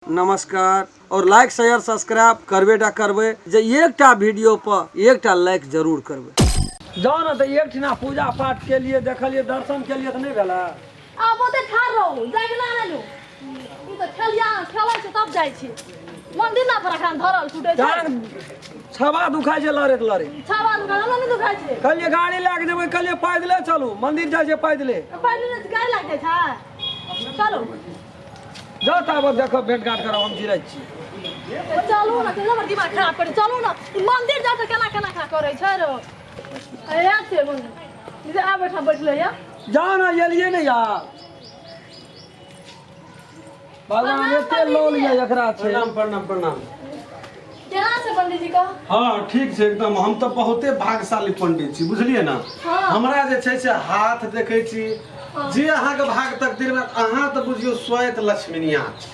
नमस्कार और like share subscribe करबेटा करबे जे एकटा वीडियो पर एकटा लाइक जरूर करबे। जाओ ना तो एक ठिना पूजा पाठ के लिए देखलिए दर्शन के लिए तो नहीं भेला। अब ओते ठार रहू जाके ना ले लो ई तो खेलिया खेलै छै तब जाइ छै मंदिर ना पर अखन धरल छूटे छै छबा दुखाय छै लड़े लड़े छावा दुकान नहीं दुखाय छै कहलिए गाड़ी लेके जेबै कहलिए पैदले चलू मंदिर जाय छै पैदले पहिले गाड़ी लाग जाइ छै चलो जाओ तब देखो भेंट घाट करब हम जिरै छी चलू ना हमर दिमाग खराब कर चलू ना मंदिर जा के केना केना खा करे छै रो अरे छै मंदिर जे आ बैठा बैठले या जाओ ना एलिए ने यार भगवान एते लोल ये एकरा छै। प्रणाम प्रणाम प्रणाम। केना छै पंडित जी का? हाँ ठीक छै एकदम। हम तो बहुते भाग्यशाली पंडित छी बुझलिए ना। हाँ। हमरा जे छै से हाथ देखे छी जे अहाँ के भाग तकदीर में अहाँ तो बुझियो स्वयं लक्ष्मीनिया छी।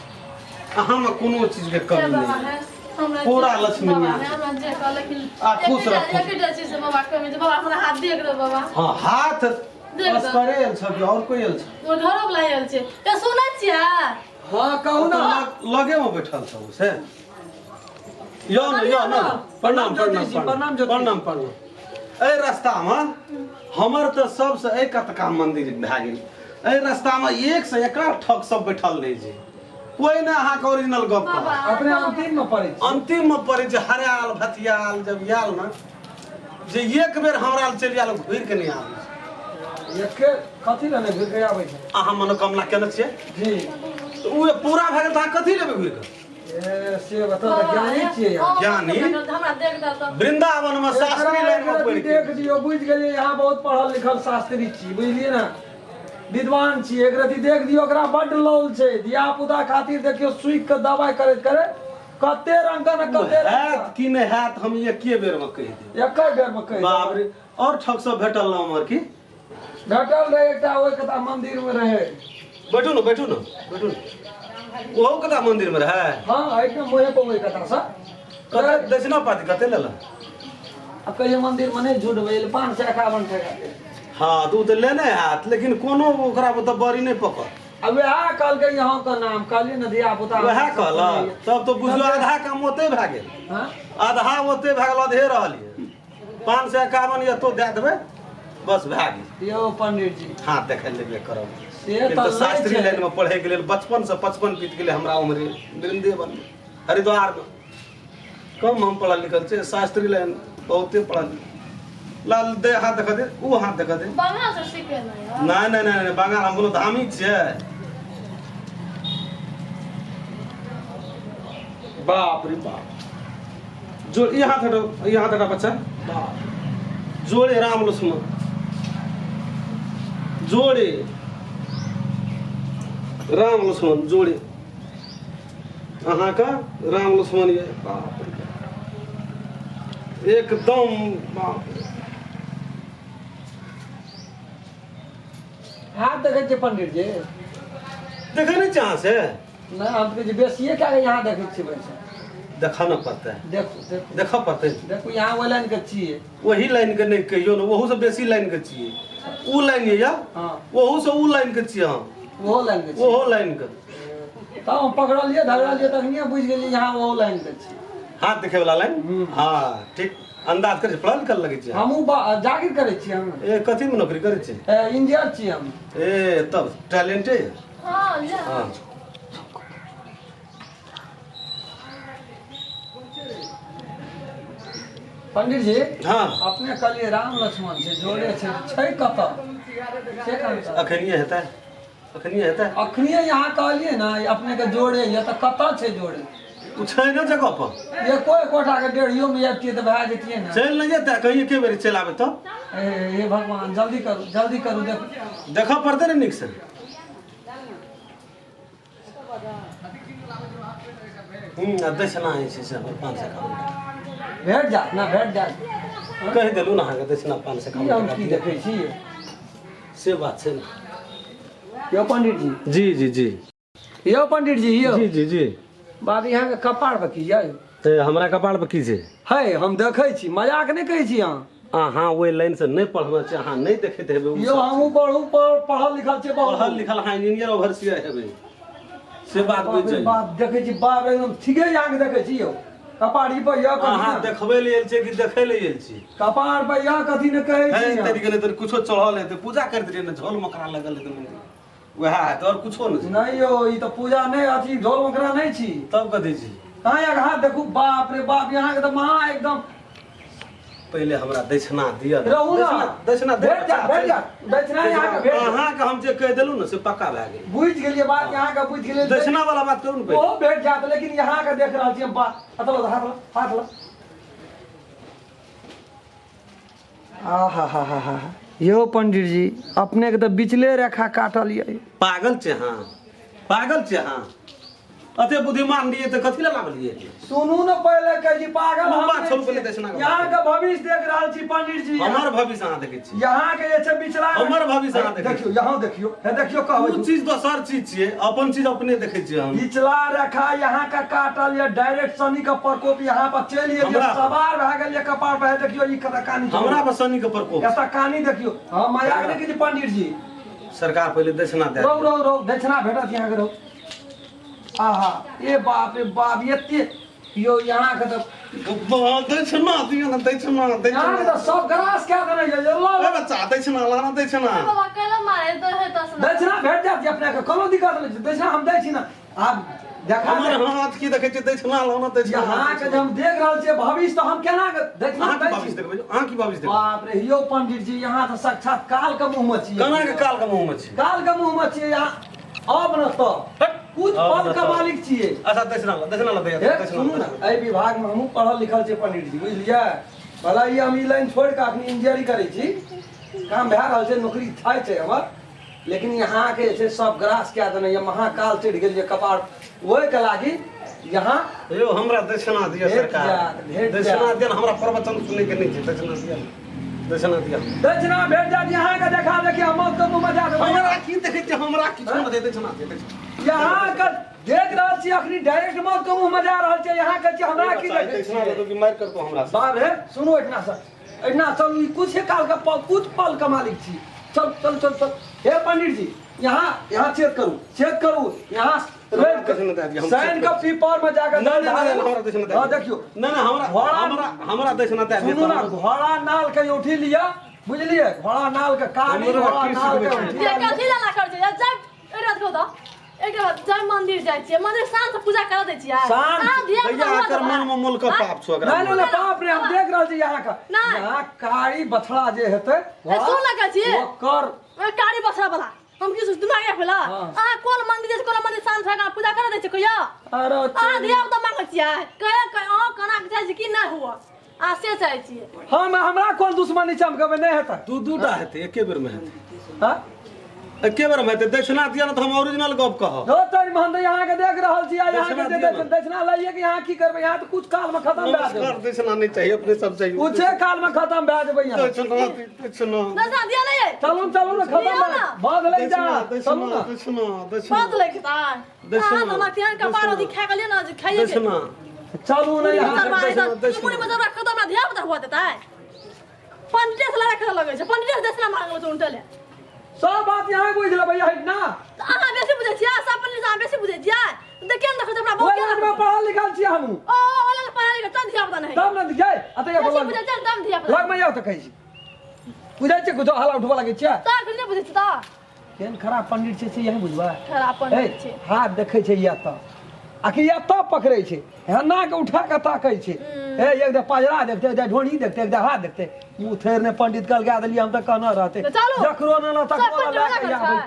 अहाँ में कोनो चीज के कमी नहीं पूरा लक्ष्मीनिया हमरा जे कहल लेकिन आ खुश रहो। एकटा चीज से बाबा कमी जे बाबा हमरा हाथ देख दे बाबा हाँ हाथ देख बस दो। करे आयल छ और कोई आयल छ वो घरो वाला आयल छै ते सुनै छियै हां कहू ना लगे में बैठल छ से यो न प्रणाम प्रणाम प्रणाम प्रणाम। ए रास्ता में हमर तो सबसे एक कतका मंदिर भए गेल। ए रास्ता में एक से एक ठग सब बैठल रहे छै कोई ना अहाँ के ओरिजिनल गप कर अपने अंतिम में पड़े छै। अंतिम में पड़े छै हराल भतियाल जब आयल ना जे एक बेर हमरा चलि आयल घुर के नहीं आबै एके कथि लेने घुर के आबै छै अहाँ मनोकामना केने छियै जी तो उ पूरा भए गेल त अहाँ कथि लेबै घुर के ए से बता ज्ञानी छियै यार ज्ञानी हमरा देख दे तो वृंदावन में शास्त्री लाइन में पढ़ के देख दियो बुझ गेलिए यहाँ बहुत पढ़ल लिखल शास्त्री छी बुझलिए ना विद्वान छी एक रति देख दियो ओकरा बड लौल छै धिया पुता खातिर देखियो सुई के दवाई करैत करे कते रंग का न कते रंग हैत कि नहीं हैत हम एके बेर में कहि देब। एक बेर में कहि बाप रे और ठग सब भेटल ना हमर की भेटल रहे एकटा ओइ कथा मंदिर में रहे। बैठू ना बैठू ना बैठू ना ओहो कता मंदिर में रहे हां एकदम मोहे पर ओइ कथा सा कते दक्षिणा पाती कते लेला अब कहिए मंदिर में नहीं झूठ भेल 551 टका हाँ तो लेने हैत लेकिन कोनो ओकरा तो बड़ी नहीं पकड़ अब वह कहल के यहाँ का नाम कहलिए न धिया पुता वह कहला तब तो बुझलो आधा काम ओते भए गेल हां आधा ओते भए गेल अधे रहलिए 551 या तो दे देबै बस भए गेल। यो पंडित जी हाँ देख लेबे करब से तो तो शास्त्री लाइन में पढ़े के लिए बचपन से 55 बीत गेले हमरा उम्र वृंदावन में हरिद्वार में कम हम पढ़ल लिखल छे शास्त्री लाइन बहुते पढ़ल लाल दे हाथ देखा दे उ हाथ देखा दे बांग्ला से सीखे ना यार नहीं नहीं नहीं बंगाल हम कोनो धामी छे बाप रे बाप जो यहाँ हटो बच्चा बाप जोड़े राम लक्ष्मण जोड़े राम लक्ष्मण जोड़े अहाँ का राम लक्ष्मण ये बाप रे बाप। एकदम बाप रे। हाथ देखे छे पंडित जी देखे नहीं चाह से ना हम के बेसिए क्या यहाँ देखे छे वैसे देखा न पड़ता है देखो देखो देखा पड़ते देखो यहाँ वाला के छिए वही लाइन के नहीं कहियो ना वहू से बेसी लाइन के चाहिए उ लाइन ये या हां वहू से उ लाइन के चाहिए हाँ वो लाइन के छिए वहो लाइन के तब हम पकड़लिए धरलिए तखनिए बुझ गेलिए यहाँ वो लाइन के छिए हाथ देखे वाला लाइन हाँ ठीक अंदाज करे पढ़ल कर लगे छै हमहू जागिर करे छी हम ए कथी में नौकरी करे छै इंजीनियर छी हम ए तब टैलेंट है हां जा हाँ पंडित जी हाँ अपने कहलिए राम लक्ष्मण से जोड़े छै कत से कहता अखनिए हेतै अखनिए हेतै अखनिए यहाँ कहलिए ना अपने के जोड़े ये तो कत छै जोड़े उ छै ना जगह पर ये कोई कोठा के डेढ़ियो में आबतिए तो भए जतिए ना चल नहीं जेतै कहीं के बेर चल आबे तो हे भगवान जल्दी करू देखो देखा पड़ते ना निक से दक्षिणा है से 5 से कम भेट जा ना भेट जा कह देलू ना अहाँ के दक्षिणा 5 से की हम की कम देखै छी से बात छै ना यो पंडित जी जी जी जी यो पंडित जी यो जी जी जी बात यहाँ के कपाड़ पर की जाय ते हमरा कपाड़ पर की छै है हम देखै छी मजाक नहीं कहै छी अहाँ अहाँ ओहि लाइन से नहीं पढ़ना छै अहाँ नहीं देखैत हेबै यो हमहू पढ़ल लिखल छी बहुत पढ़ल लिखल अहाँ इंजीनियर ओवरसियर हेबै से बात बुझ जाइए बाप देखे छी बाप एकदम ठीके यहाँ के देखे छी यौ कपाड़ी पर यह अहाँ देखबे ले आयल छी कि देखे ले आयल छी कपाड़ पर यह कथी ने कहै है छी तरीके ने तो कुछो चढ़ल है तो पूजा कर दिए ना झोल मकरा लगल है तो वह है तो और कुछो नहीं नहीं यो ई तो पूजा नहीं अथी ढोल मकरा नहीं छी तब कथी छी कहाँ एक हाथ देखू बाप रे बाप यहाँ के तो महा एकदम पहले हमरा दक्षिणा दिया रहू ना दक्षिणा दे भेट जा दक्षिणा यहाँ के भेट अहाँ के हम जे कह देलू ना से पक्का भए गेल बुझ गेलिए बात यहाँ का बुझ गेलिए दक्षिणा वाला बात करू ना ओ भेट जात लेकिन यहाँ का देख रहल छी हम बात अतल हाथ ला आहा यो पंडित जी अपने के तो बिचले रेखा काटल ये पागल छे हाँ पागल छे हाँ अते बुद्धिमान लिए तो कथी ला लागलिए सुनू न पहले कह जी पागल हम हम बात नहीं छोड़ू पहले छी। दक्षिणा के यहाँ का भविष्य देख रहल छी पंडित जी हमर भविष्य अहाँ देखै छी यहाँ के जे छै बिचला हमर भविष्य अहाँ देखै देखियो यहाँ देखियो हे देखियो ओ कहबै चीज दोसर चीज छियै अपन चीज अपने देखै छियै हम बिचला रेखा यहाँ का काटल ये डायरेक्ट शनि का प्रकोप यहाँ पर चल ये हमरा- सवार भए गेल ये कपार पे देखियो ई कथा कहानी हमरा पर शनि के प्रकोप ऐसा कहानी देखियो हां मजाक नहीं कीजिए पंडित जी सरकार पहले दक्षिणा दे रहो दक्षिणा भेटत यहाँ के रहो आहा ये बाप रे बाप ये यो यहाँ के तो दक्षिणा दियो ना दक्षिणा यहाँ के दक्षिणा तो सब ग्रास क्या देना ये ए बच्चा दक्षिणा लाना दक्षिणा बाबा कहला मारे तो है तसना दक्षिणा भेट जाती अपने के कोनो दिक्कत नहीं दक्षिणा हम दै छी ना आप देखा हमर हाथ की देखै छी दक्षिणा लाना दक्षिणा यहाँ के जब हम देख रहल छियै भविष्य तो हम केना के दक्षिणा अहाँ की दै भविष्य छी देखबै अहाँ की भविष्य देखबै बाप रे यो पंडित जी यहाँ तो साक्षात काल के मुंह में छियै कना के काल के मुंह में छी काल के मुंह में छियै यहाँ अब न तो कुछ पद का मालिक छियै अच्छा दक्षिणा ला दे हे सुनू ना एहि विभाग में हमहूँ पढ़ल लिखल छियै पंडित जी बुझलियै भला ई हम ई लाइन छोड़ि कऽ अखनी इंजीनियरिंग करै छी काम भए रहल छै नौकरी छै हमर लेकिन यहाँ के जे छै सब ग्रास कए देने ये महाकाल चढ़ि गेल ये कपार ओहि के लागी यहाँ यो हमरा दक्षिणा दिया भेट सरकार जात, भेट दक्षिणा जात। दिया हमरा प्रवचन सुनै के नहीं छै दक्षिणा दिया दक्षिणा दिया दक्षिणा भेट जात यहाँ के देखा देखिए हम तो मुँह में जा देबै हमरा की देखै छै हमरा किछो न दे दक्षिणा दे यहाँ के देख रहल छी अखनी डायरेक्ट मौत के मुंह में जा रहल छै यहाँ के छी हमरा की देखै दक्षिणा छियै दे कि मार करतो हमरा से बाप रे सुनो इतना सर इतना चलू ई कुछ काल का कुछ पल का मालिक छी चल हे पंडित जी यहाँ चेक करू यहाँ सैन का पीपर में जाकर हमरा दक्षिणा दे हाँ देखियो ना हमरा दक्षिणा दे सुनू ना घोड़ा नाल के उठी लिया बुझलिए घोड़ा नाल के कानी हमरा घोड़ा की नाल के सिखबै उठी ये कथी ला कर छै जब एरत को तो एक बार जब मंदिर जाय छियै मंदिर शांत से पूजा कर दै छियै शांत? भैया आकर मन में मूल का पाप छु अगर नहीं बाप रे हम देख रहल छी यहाँ का नहीं। यहाँ कारी बछड़ा जे हेतै सुन लगा छी ओकर कारी बसरा वाला हम की सोच दिमाग में फैला हाँ। कोन मंदिर छै कोन मंदिर शांत भए पूजा कर दै छै कहिया अरे धिया पुता मांगै छियै कहे कना के चाहे कि नहीं हुआ आ से चाहे छियै हमरा कोन दुश्मनी चमकबे नहीं हेतै दू टा हेतै एके बेर में हेतै हाँ एके बेर में हेतै दक्षिणा दिया ना तो हम ओरिजिनल गप कहब हो तो महंद यहाँ के देख रहल छी यहाँ दक्षिणा के दिया ना। दक्षिणा लइए कि यहाँ की करबै यहाँ तो कुछ काल में खत्म भए नमस्कार जेबै दक्षिणा नहीं चाहिए अपने सब चाहिए कुछे काल में खत्म भए जेबै यहाँ दक्षिणा दसा दिया नहीं है चलू ना खत्म लिया ना। बांध ले जा चलू ना दक्षिणा बात ले के ता दक्षिणा। हां तो तिहार का पारो दिखा के लिए ना खाइए के दक्षिणा चलू ना यहाँ उधर मारे दक्षिणा, तो मुनि में जब रख तो हमरा धिया पुता हुआ देता है पंडित से रख लगे छै पंडित से दसना मांगे तो उनटले सब बात यहाँ बुझ लेबै हट ना अहाँ बेसी बुझै छियै सब पंडित से बेसी बुझै छियै देखिए न देखो हमरा बहुत ओइ में पढ़ल लिखल छी हम ओ वाला पढ़ा लिखा तन धिया पुता नहीं तब ना गए अतै बेसी बोल बुझै छियै तम धिया पुता लग में आउ त कहै छी बुझै छै कुछ हाला उठबा लागै छै ता नहीं बुझै छी ता केहन खराब पंडित छै से यही बुझबा खराब पंडित छै हाथ देखै छै या त आकि या त पकड़ै छै हेना के उठा के ताकै छै ए एक दे पाजरा देखते एक दे ढोणी देखते एक दे हाथ देखते मुंह थेर ने पंडित कल गा देलिए हम त कहना रहते तो चलो। जकरो न सब तकरो पंडित ला वाला के कर आबै छै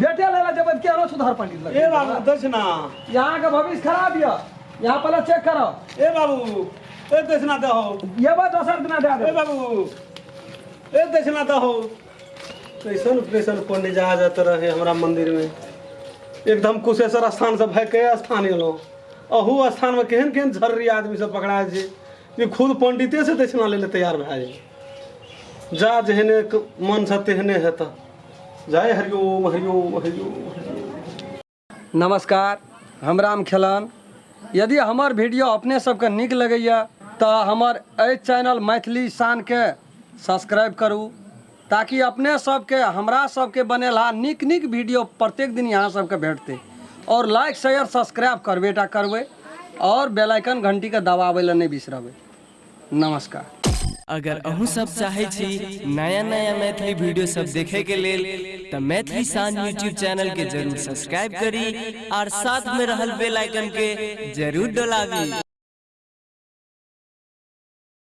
बेटे लेला जब केरो सुधार पंडित लग ए बाबू दक्षिणा यहाँ के भविष्य खराब य यहाँ पहले चेक करो ए बाबू ए दक्षिणा दे हो ये बात दोसर दिन दे ए दे बाबू ए दक्षिणा दे हो कैसन पंडित जा जाते रहे हमरा मंदिर में एकदम कुशेश्वर स्थान से भाग के स्थान एलो अहू स्थान में केहन केहन झर्री आदमी सब पकड़ाए छै कि खुद पंडिते से दक्षिणा ले तैयार भए जाए जा जेहने मन से तेहने हेत जय हरिओम हरिओम हरिओम। नमस्कार हम राम खेलान यदि हमर वीडियो अपने सबके नीक लगैया तऽ हमर एहि चैनल मैथिली शान के सब्सक्राइब करू ताकि अपने सबके हमरा सबके बनेला निक निक वीडियो प्रत्येक दिन यहाँ सबके भेटते। और लाइक शेयर सब्सक्राइब करबेटा करबे और बेल आइकन घंटी के दबावे ला नहीं बिसरबे। नमस्कार। अगर अहू सब चाहे छी नया नया मैथिली वीडियो सब देखे के लेल तो मैथिली साँझ यूट्यूब चैनल के जरूर सब्सक्राइब करी और साथ में रहल बेल आइकन के जरूर दबावी।